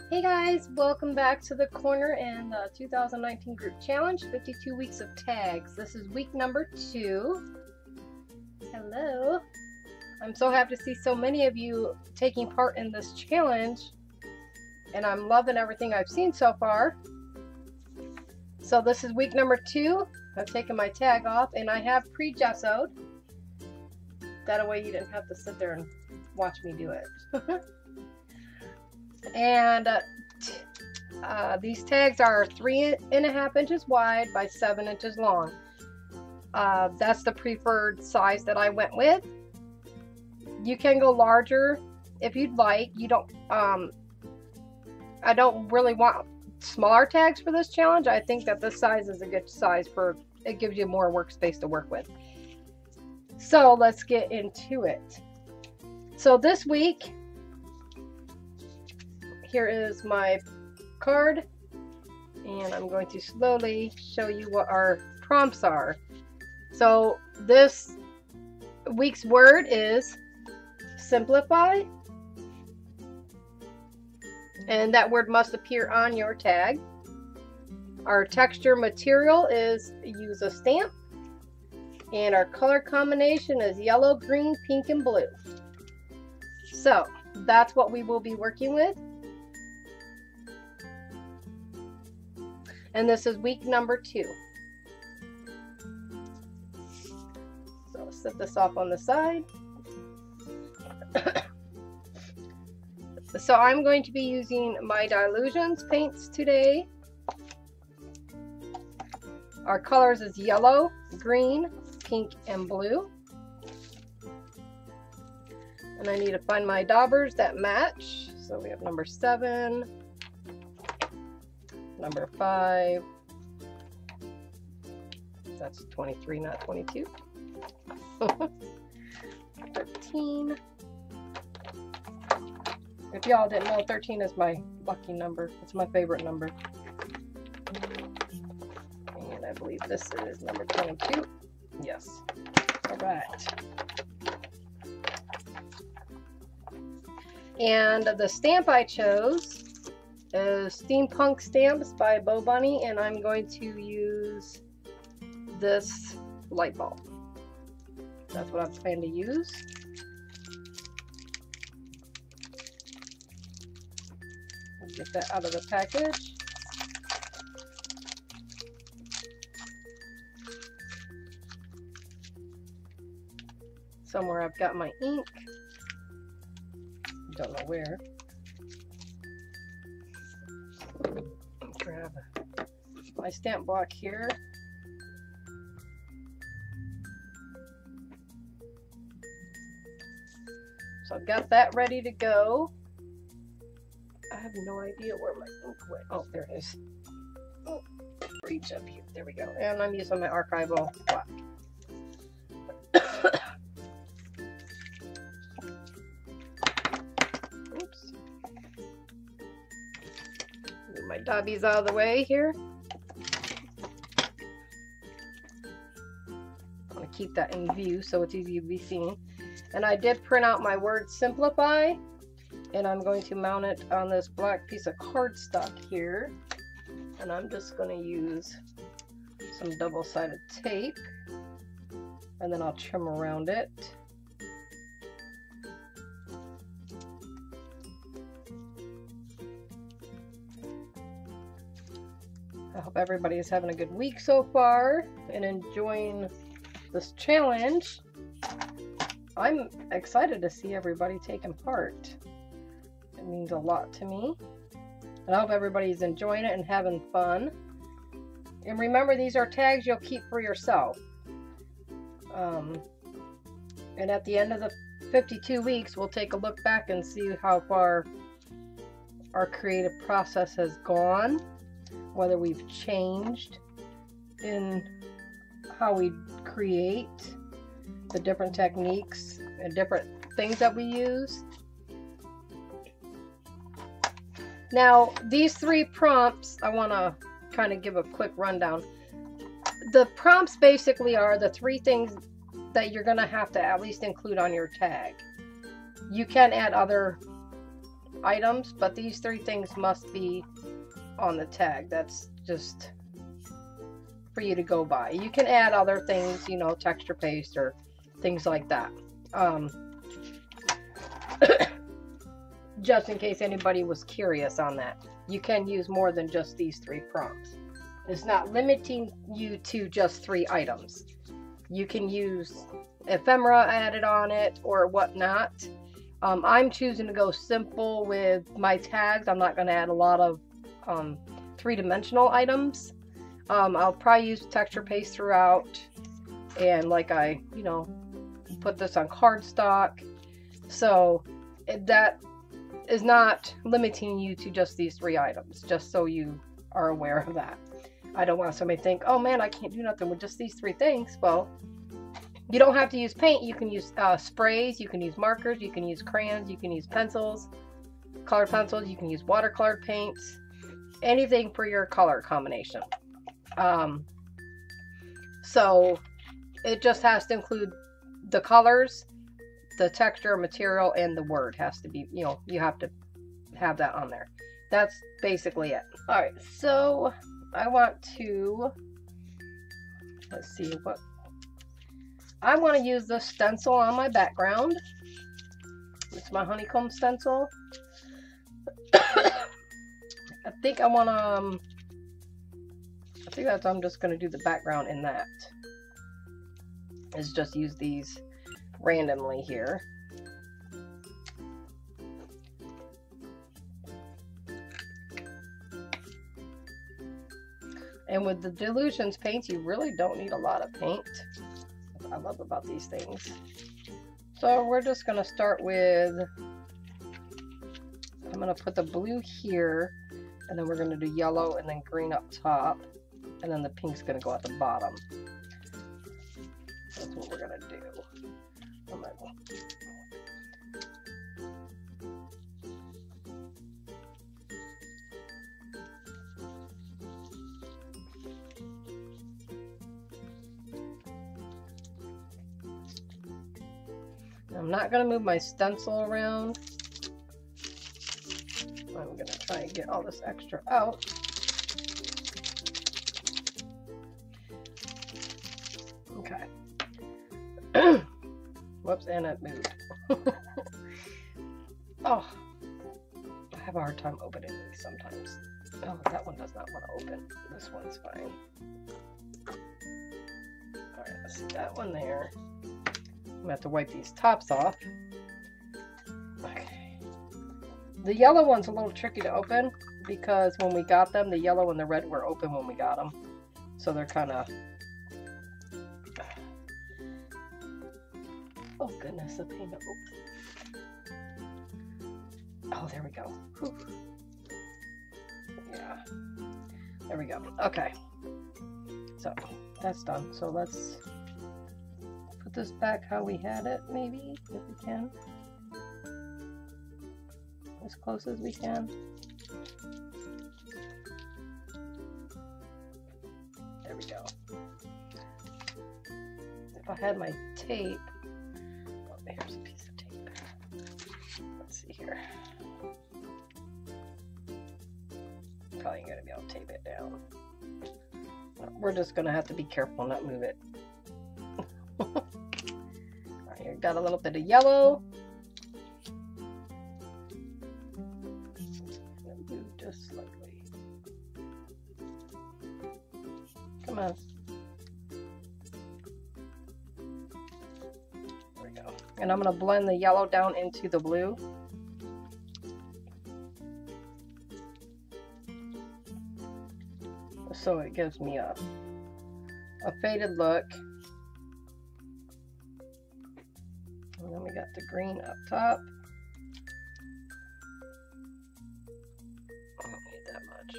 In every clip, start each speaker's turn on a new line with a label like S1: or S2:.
S1: Hey guys, welcome back to the corner and the 2019 group challenge, 52 weeks of tags. This is week number 2. Hello. I'm so happy to see so many of you taking part in this challenge, and I'm loving everything I've seen so far. So this is week number 2. I've taken my tag off and I have pre-gessoed. That way you didn't have to sit there and watch me do it. And these tags are 3.5 inches wide by 7 inches long. That's the preferred size that I went with. You can go larger if you'd like. You don't. I don't really want smaller tags for this challenge. I think that this size is a good size for it. Gives you more workspace to work with. So let's get into it. So this week, here is my card, and I'm going to slowly show you what our prompts are. So this week's word is simplify, and that word must appear on your tag. Our texture material is use a stamp, and our color combination is yellow, green, pink, and blue. So that's what we will be working with. And this is week number 2. So I'll set this off on the side. So I'm going to be using my Dilutions paints today. Our colors is yellow, green, pink, and blue. And I need to find my daubers that match. So we have number 7. Number 5, that's 23, not 22. 13. If y'all didn't know, 13 is my lucky number. It's my favorite number. And I believe this is number 22. Yes. All right. And the stamp I chose is Steampunk Stamps by Bo Bunny, and I'm going to use this light bulb. That's what I plan to use. I'll get that out of the package. Somewhere I've got my ink. Don't know where. Grab my stamp block here. So I've got that ready to go. I have no idea where my ink went. Oh, there it is. Oh, reach up here. There we go. And I'm using my archival block. Oops. Move my dobbies out of the way here. I want to keep that in view so it's easy to be seen. And I did print out my word simplify, and I'm going to mount it on this black piece of cardstock here. And I'm just going to use some double-sided tape, and then I'll trim around it. I hope everybody is having a good week so far and enjoying this challenge. I'm excited to see everybody taking part. It means a lot to me. And I hope everybody's enjoying it and having fun. And remember, these are tags you'll keep for yourself. And at the end of the 52 weeks, we'll take a look back and see how far our creative process has gone, whether we've changed in how we create, the different techniques and different things that we use. Now, these 3 prompts, I want to kind of give a quick rundown. The prompts basically are the 3 things that you're going to have to at least include on your tag. You can add other items, but these 3 things must be on the tag. That's just for you to go by. You can add other things, you know, texture paste or things like that. Just in case anybody was curious on that. You can use more than just these 3 prompts. It's not limiting you to just 3 items. You can use ephemera added on it or whatnot. I'm choosing to go simple with my tags. I'm not going to add a lot of 3-dimensional items. I'll probably use texture paste throughout, and like I, you know, put this on cardstock. So that is not limiting you to just these 3 items, just so you are aware of that. I don't want somebody to think, oh man, I can't do nothing with just these 3 things. Well, you don't have to use paint. You can use sprays, you can use markers, you can use crayons, you can use pencils, colored pencils, you can use watercolored paints, anything for your color combination. So it just has to include the colors, the texture, material, and the word has to be, you know, you have to have that on there. That's basically it. All right, so I want to, let's see what, I want to use the stencil on my background. It's my honeycomb stencil. I think I want to, I think that's, I'm just going to do the background in that. Is just use these randomly here. And with the dilutions paints, you really don't need a lot of paint. That's what I love about these things. So we're just going to start with, I'm going to put the blue here, and then we're going to do yellow and then green up top, and then the pink's going to go at the bottom. That's what we're going to do. I'm not going to move my stencil around. I'm going to try and get all this extra out. Okay. Whoops, and it moved. Oh, I have a hard time opening these sometimes. Oh, that one does not want to open. This one's fine. Alright, let's see that one there. I'm going to have to wipe these tops off. Okay. The yellow one's a little tricky to open because when we got them, the yellow and the red were open when we got them. So they're kind of... Oh goodness, the paint open. Oh, there we go. Whew. Yeah. There we go. Okay. So, that's done. So let's put this back how we had it, maybe, if we can. As close as we can. There we go. If I had my tape, oh, here's a piece of tape. Let's see here. Probably gonna be able to tape it down. We're just gonna have to be careful not move it. Alright, here got a little bit of yellow. Move just slightly. Come on. There we go. And I'm gonna blend the yellow down into the blue. So it gives me a faded look. And then we got the green up top. I don't need that much.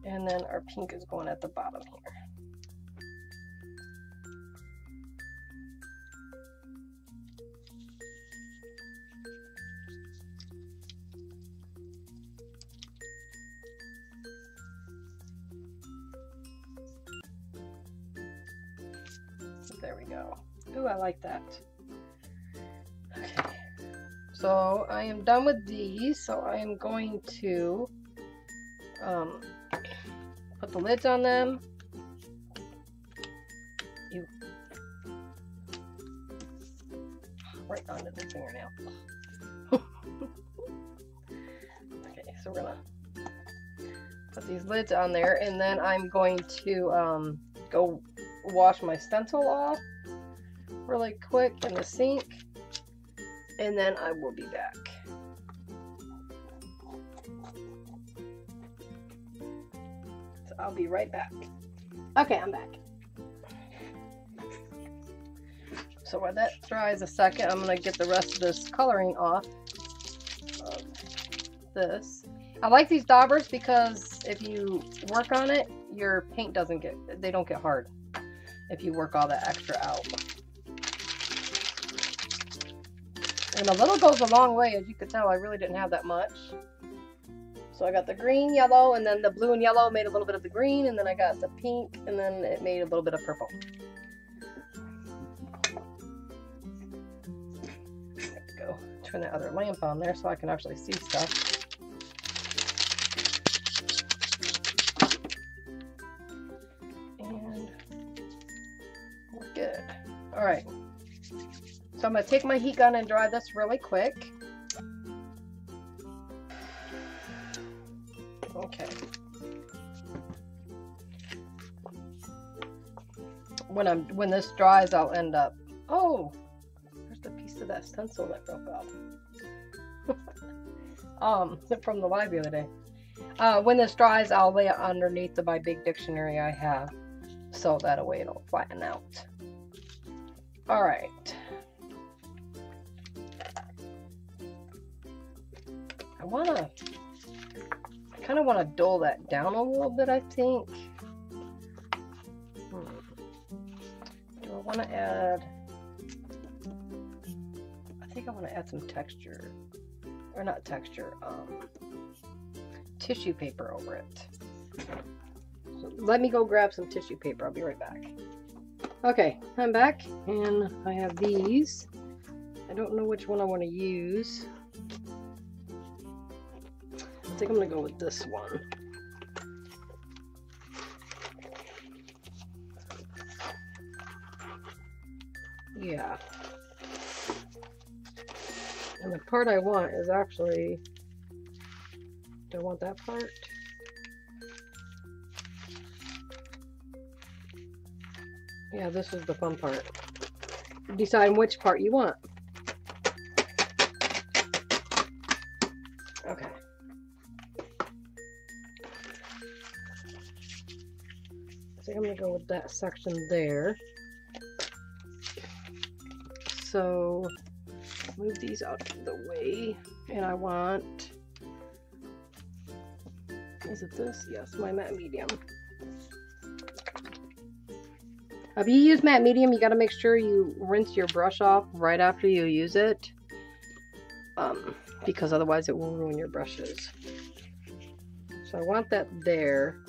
S1: And then our pink is going at the bottom here. There we go. Ooh, I like that. Okay. So I am done with these. So I am going to put the lids on them. Ew. Right onto the fingernail. Okay, so we're gonna put these lids on there, and then I'm going to go wash my stencil off really quick in the sink, and then I will be back. So I'll be right back. Okay, I'm back. So while that dries a second, I'm going to get the rest of this coloring off of this. I like these daubers because if you work on it, your paint they don't get hard if you work all that extra out. And a little goes a long way. As you can tell, I really didn't have that much. So I got the green, yellow, and then the blue and yellow made a little bit of the green, and then I got the pink, and then it made a little bit of purple. There we go. Turn that other lamp on there so I can actually see stuff. And we're good. All right. So I'm going to take my heat gun and dry this really quick. Okay. When this dries, I'll end up. Oh, there's the piece of that stencil that broke off. From the live the other day. When this dries, I'll lay it underneath my big dictionary I have, so that way it'll flatten out. All right. I kind of want to dull that down a little bit, I think. Do I want to add... I think I want to add some texture. Or not texture, tissue paper over it. So let me go grab some tissue paper. I'll be right back. Okay, I'm back, and I have these. I don't know which one I want to use. I think I'm going to go with this one. Yeah. And the part I want is actually... Do I want that part? Yeah, this is the fun part. Decide which part you want. Okay. I think I'm going to go with that section there. So, move these out of the way. And I want... Is it this? Yes, my matte medium. If you use matte medium, you got to make sure you rinse your brush off right after you use it. Because otherwise it will ruin your brushes. So I want that there.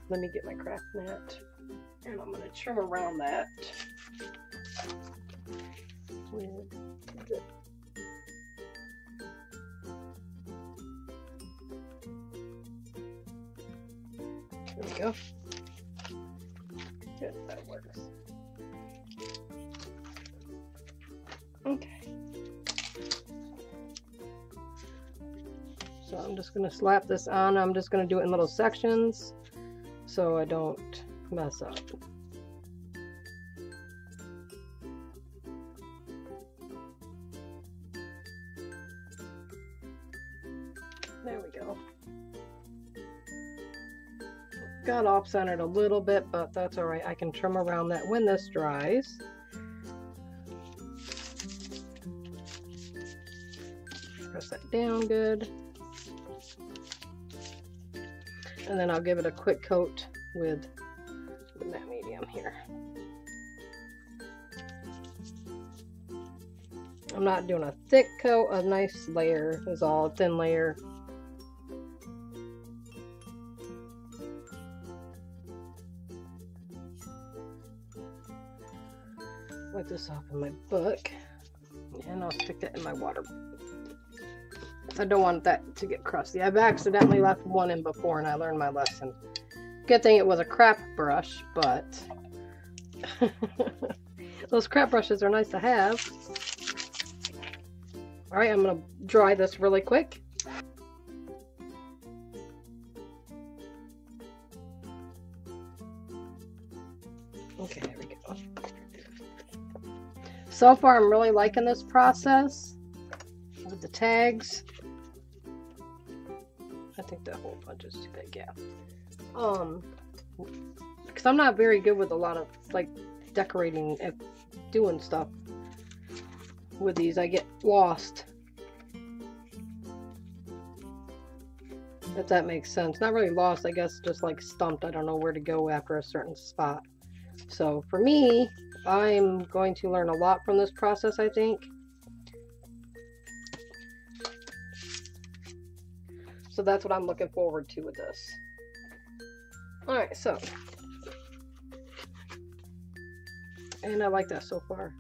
S1: Let me get my craft mat, and I'm going to trim around that with the... There we go. Good, that works. Okay. So I'm just going to slap this on. I'm just going to do it in little sections so I don't mess up. There we go. Got off-centered a little bit, but that's all right. I can trim around that when this dries. Press that down good. And then I'll give it a quick coat with the matte medium here. I'm not doing a thick coat, a nice layer is all, a thin layer. wipe this off in my book, and I'll stick that in my water. I don't want that to get crusty. I've accidentally left one in before and I learned my lesson. Good thing it was a crap brush, but those crap brushes are nice to have. Alright, I'm going to dry this really quick. Okay, there we go. So far, I'm really liking this process with the tags. I think that whole bunch is too big, yeah. Because I'm not very good with a lot of, like, decorating and doing stuff with these. I get lost. If that makes sense. Not really lost, I guess, just like stumped. I don't know where to go after a certain spot. So for me, I'm going to learn a lot from this process, I think. So that's what I'm looking forward to with this. Alright, so. And I like that so far.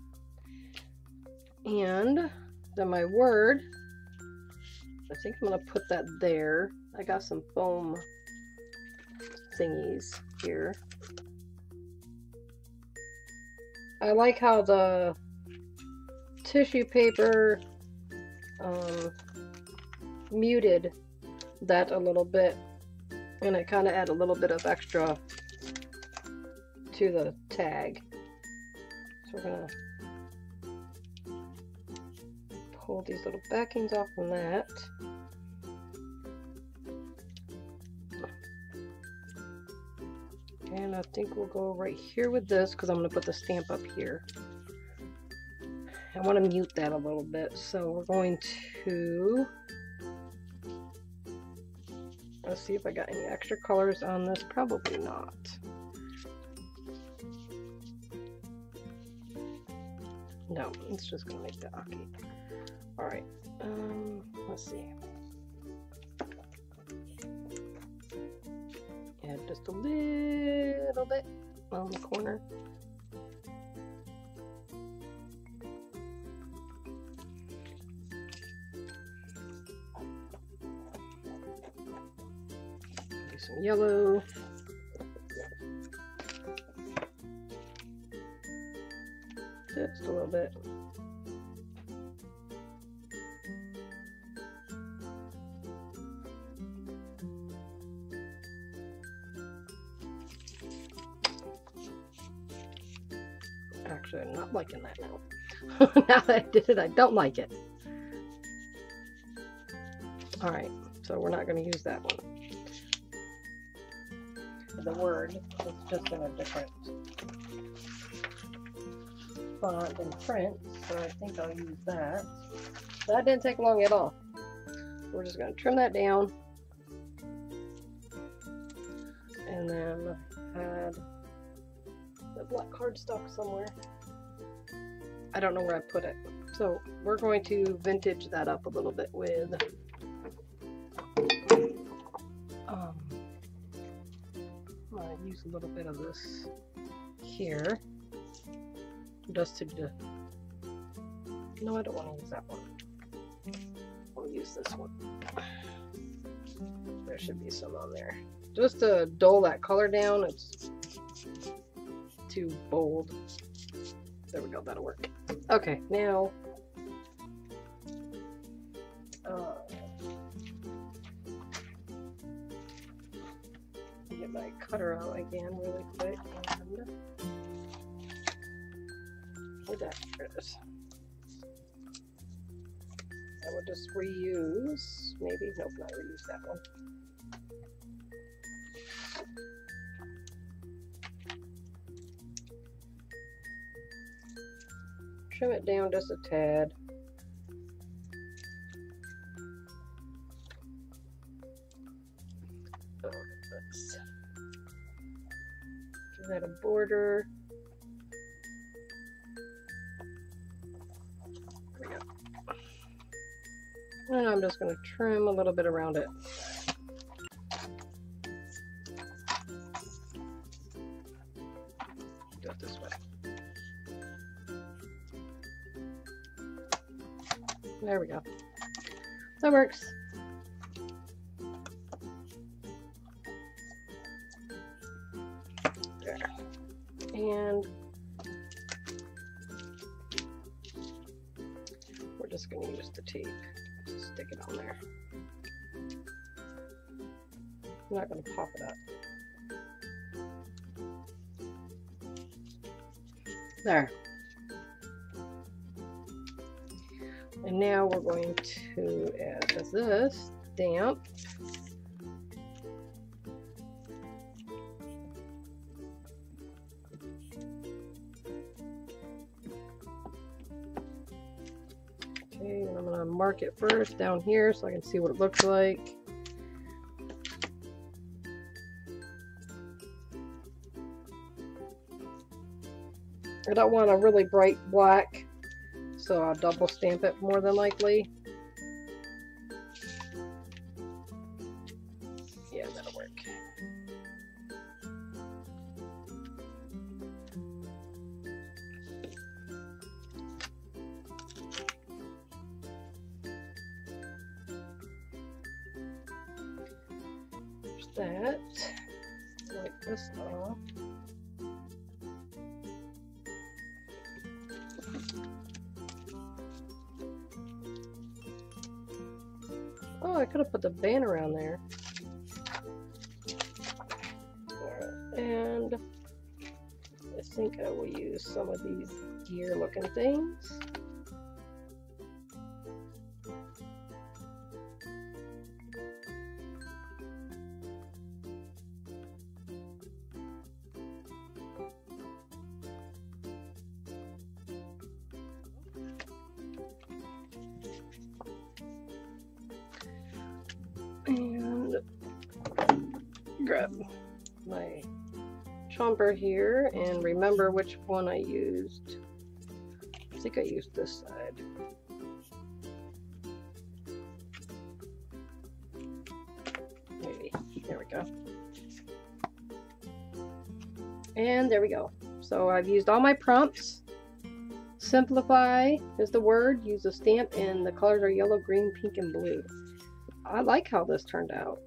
S1: And then my word, I think I'm going to put that there. I got some foam thingies here. I like how the tissue paper muted that a little bit, and it kind of add a little bit of extra to the tag. So we're gonna pull these little backings off from that. And I think we'll go right here with this because I'm going to put the stamp up here. I want to mute that a little bit. So we're going to... Let's see if I got any extra colors on this. Probably not. No, it's just going to make that okay. Alright. Let's see. Add just a little bit on the corner. Do some yellow. Just a little bit. Actually, I'm not liking that now. Now that I did it, I don't like it. Alright, so we're not going to use that one. The word is just in a different font and print, so I think I'll use that. That didn't take long at all. We're just going to trim that down. And then add the black cardstock somewhere. I don't know where I put it. So we're going to vintage that up a little bit with I'm going to use a little bit of this here just to do. No, I don't want to use that one. I'll use this one. There should be some on there. Just to dull that color down. It's too bold. There we go, that'll work. Okay, now get my cutter out again really quick and where'd that? There it is. I will just reuse, maybe, nope, not reuse that one. Trim it down just a tad. Let's give that a border. There we go. And I'm just going to trim a little bit around it. Do it this way. There we go. That works. There. And we're just going to use the tape to stick it on there. I'm not going to pop it up. There. And now we're going to add this stamp. Okay, and I'm going to mark it first down here so I can see what it looks like. I don't want a really bright black, so I'll double stamp it more than likely. Yeah, that'll work. There's that. Wipe this off. Oh, I could have put the banner on there. Alright, and I think I will use some of these gear looking things. And grab my chomper here and remember which one I used. I think I used this side. Maybe. There we go. And there we go. So I've used all my prompts. Simplify is the word. Use a stamp and the colors are yellow, green, pink, and blue. I like how this turned out.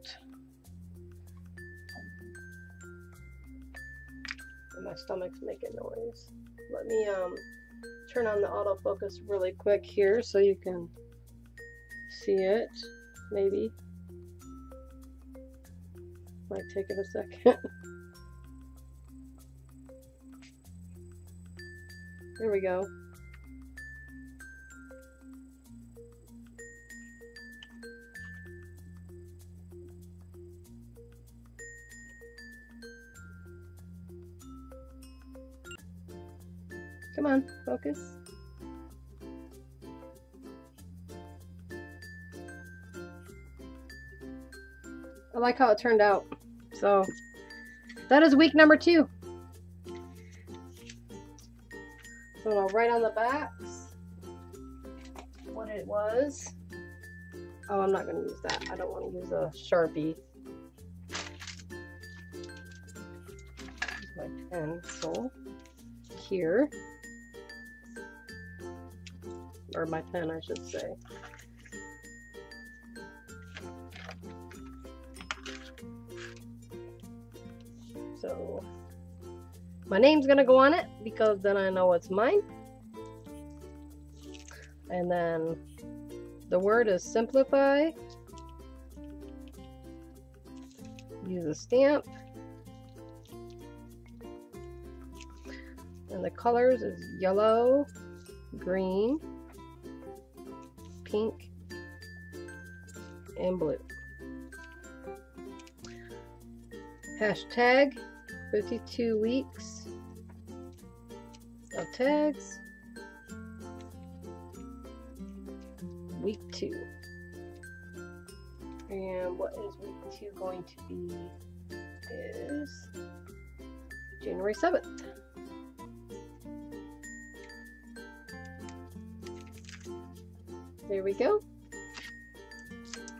S1: And my stomach's making noise. Let me turn on the autofocus really quick here so you can see it. Maybe. Might take it a second. There we go. Come on, focus. I like how it turned out. So that is week number 2. So I'll write on the backs what it was. Oh, I'm not going to use that. I don't want to use a Sharpie. Use my pencil here. Or my pen, I should say. So my name's gonna go on it because then I know it's mine. And then the word is simplify. Use a stamp. And the colors is yellow, green, pink, and blue. Hashtag 52 weeks of tags. Week 2. And what is week 2 going to be is January 7th. There we go.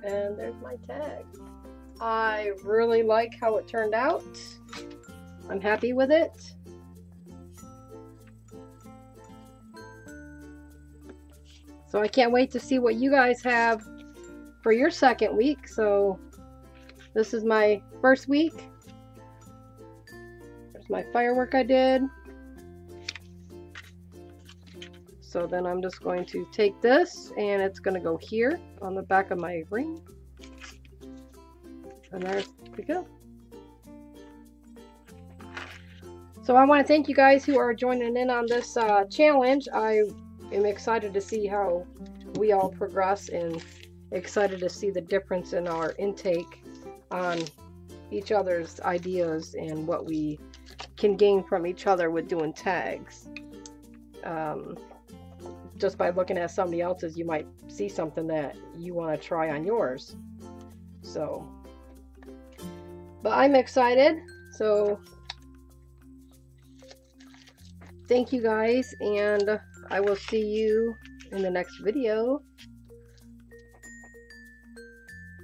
S1: And there's my tag. I really like how it turned out. I'm happy with it. So I can't wait to see what you guys have for your second week. So this is my first week. There's my firework I did. So then I'm just going to take this and it's going to go here on the back of my ring. And there we go. So I want to thank you guys who are joining in on this challenge. I am excited to see how we all progress and excited to see the difference in our intake on each other's ideas and what we can gain from each other with doing tags. Just by looking at somebody else's, you might see something that you want to try on yours. So, but I'm excited. So thank you guys, and I will see you in the next video.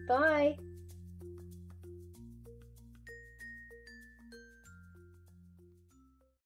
S1: Bye.